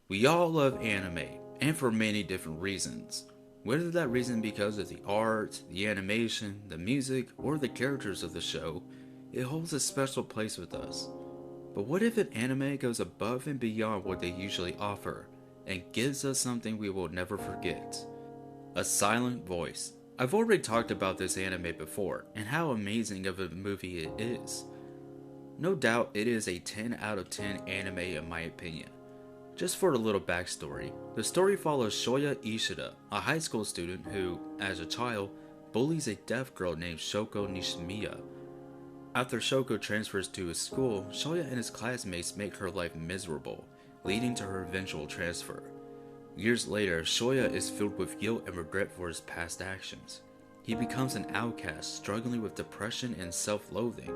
We all love anime, and for many different reasons. Whether that reason because of the art, the animation, the music, or the characters of the show, it holds a special place with us. But what if an anime goes above and beyond what they usually offer, and gives us something we will never forget? A Silent Voice. I've already talked about this anime before, and how amazing of a movie it is. No doubt it is a 10 out of 10 anime in my opinion. Just for a little backstory, the story follows Shoya Ishida, a high school student who, as a child, bullies a deaf girl named Shoko Nishimiya. After Shoko transfers to his school, Shoya and his classmates make her life miserable, leading to her eventual transfer. Years later, Shoya is filled with guilt and regret for his past actions. He becomes an outcast, struggling with depression and self-loathing.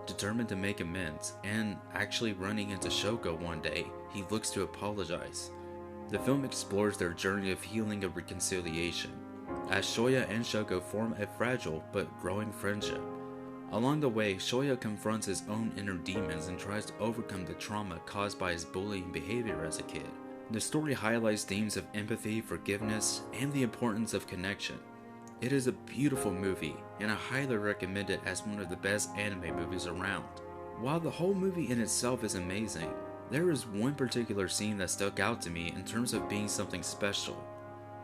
Determined to make amends, and actually running into Shoko one day, he looks to apologize. The film explores their journey of healing and reconciliation, as Shoya and Shoko form a fragile but growing friendship. Along the way, Shoya confronts his own inner demons and tries to overcome the trauma caused by his bullying behavior as a kid. The story highlights themes of empathy, forgiveness, and the importance of connection. It is a beautiful movie, and I highly recommend it as one of the best anime movies around. While the whole movie in itself is amazing, there is one particular scene that stuck out to me in terms of being something special.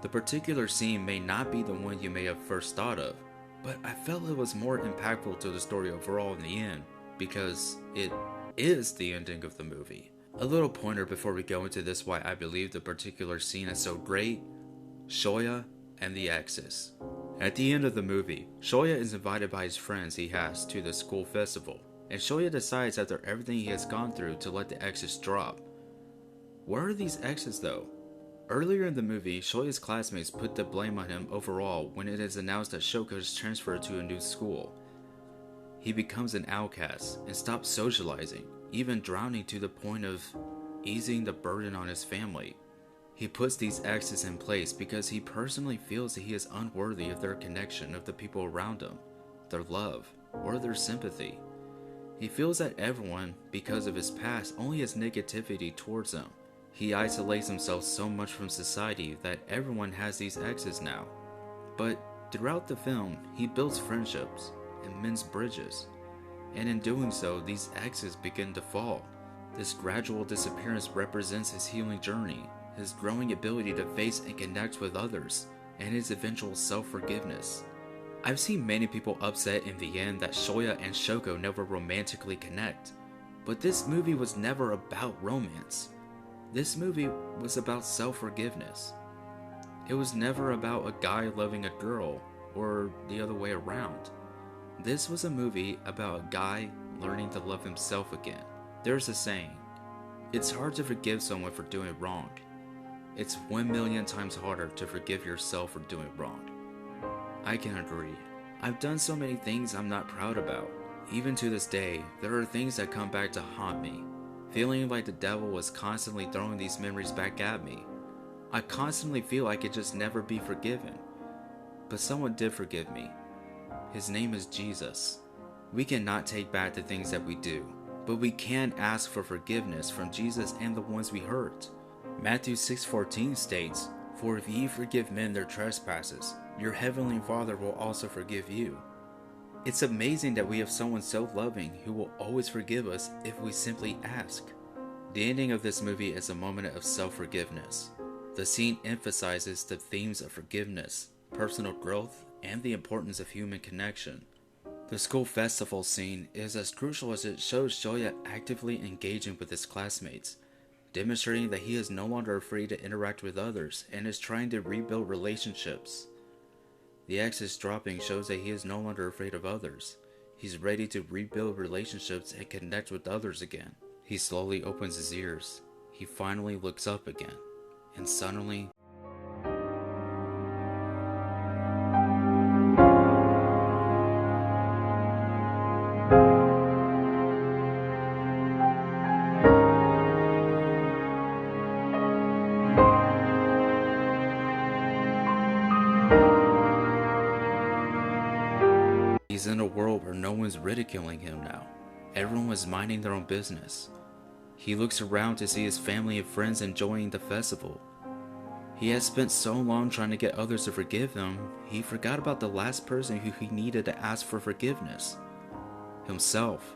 The particular scene may not be the one you may have first thought of, but I felt it was more impactful to the story overall in the end, because it is the ending of the movie. A little pointer before we go into this why I believe the particular scene is so great: Shoya and the exes. At the end of the movie, Shoya is invited by his friends he has to the school festival, and Shoya decides after everything he has gone through to let the exes drop. Where are these exes though? Earlier in the movie, Shoya's classmates put the blame on him overall when it is announced that Shoko is transferred to a new school. He becomes an outcast and stops socializing, even drowning to the point of easing the burden on his family. He puts these exes in place because he personally feels that he is unworthy of their connection of the people around him, their love, or their sympathy. He feels that everyone, because of his past, only has negativity towards him. He isolates himself so much from society that everyone has these exes now. But throughout the film, he builds friendships and mends bridges. And in doing so, these exes begin to fall. This gradual disappearance represents his healing journey, his growing ability to face and connect with others, and his eventual self-forgiveness. I've seen many people upset in the end that Shoya and Shoko never romantically connect, but this movie was never about romance. This movie was about self-forgiveness. It was never about a guy loving a girl, or the other way around. This was a movie about a guy learning to love himself again. There's a saying, it's hard to forgive someone for doing wrong. It's 1,000,000 times harder to forgive yourself for doing wrong. I can agree. I've done so many things I'm not proud about. Even to this day, there are things that come back to haunt me, feeling like the devil was constantly throwing these memories back at me. I constantly feel I could just never be forgiven. But someone did forgive me. His name is Jesus. We cannot take back the things that we do, but we can ask for forgiveness from Jesus and the ones we hurt. Matthew 6:14 states, "For if ye forgive men their trespasses, your heavenly Father will also forgive you." It's amazing that we have someone so loving who will always forgive us if we simply ask. The ending of this movie is a moment of self-forgiveness. The scene emphasizes the themes of forgiveness, personal growth, and the importance of human connection. The school festival scene is as crucial as it shows Shoya actively engaging with his classmates, demonstrating that he is no longer afraid to interact with others and is trying to rebuild relationships. The exes dropping shows that he is no longer afraid of others. He's ready to rebuild relationships and connect with others again. He slowly opens his ears. He finally looks up again. And suddenly, he's in a world where no one's ridiculing him now. Everyone was minding their own business. He looks around to see his family and friends enjoying the festival. He had spent so long trying to get others to forgive him, he forgot about the last person who he needed to ask for forgiveness: himself.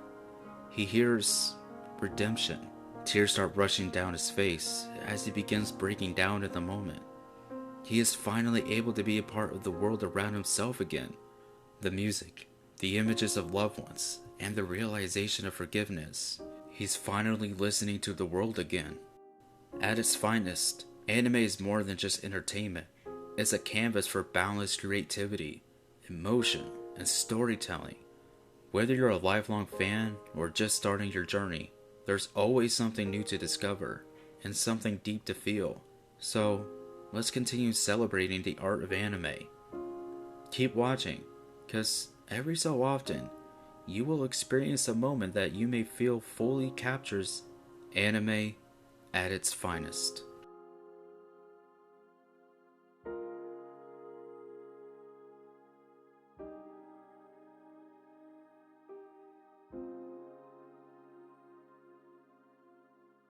He hears redemption. Tears start rushing down his face as he begins breaking down at the moment. He is finally able to be a part of the world around himself again. The music, the images of loved ones, and the realization of forgiveness. He's finally listening to the world again. At its finest, anime is more than just entertainment. It's a canvas for boundless creativity, emotion, and storytelling. Whether you're a lifelong fan or just starting your journey, there's always something new to discover and something deep to feel. So, let's continue celebrating the art of anime. Keep watching, because every so often, you will experience a moment that you may feel fully captures anime at its finest.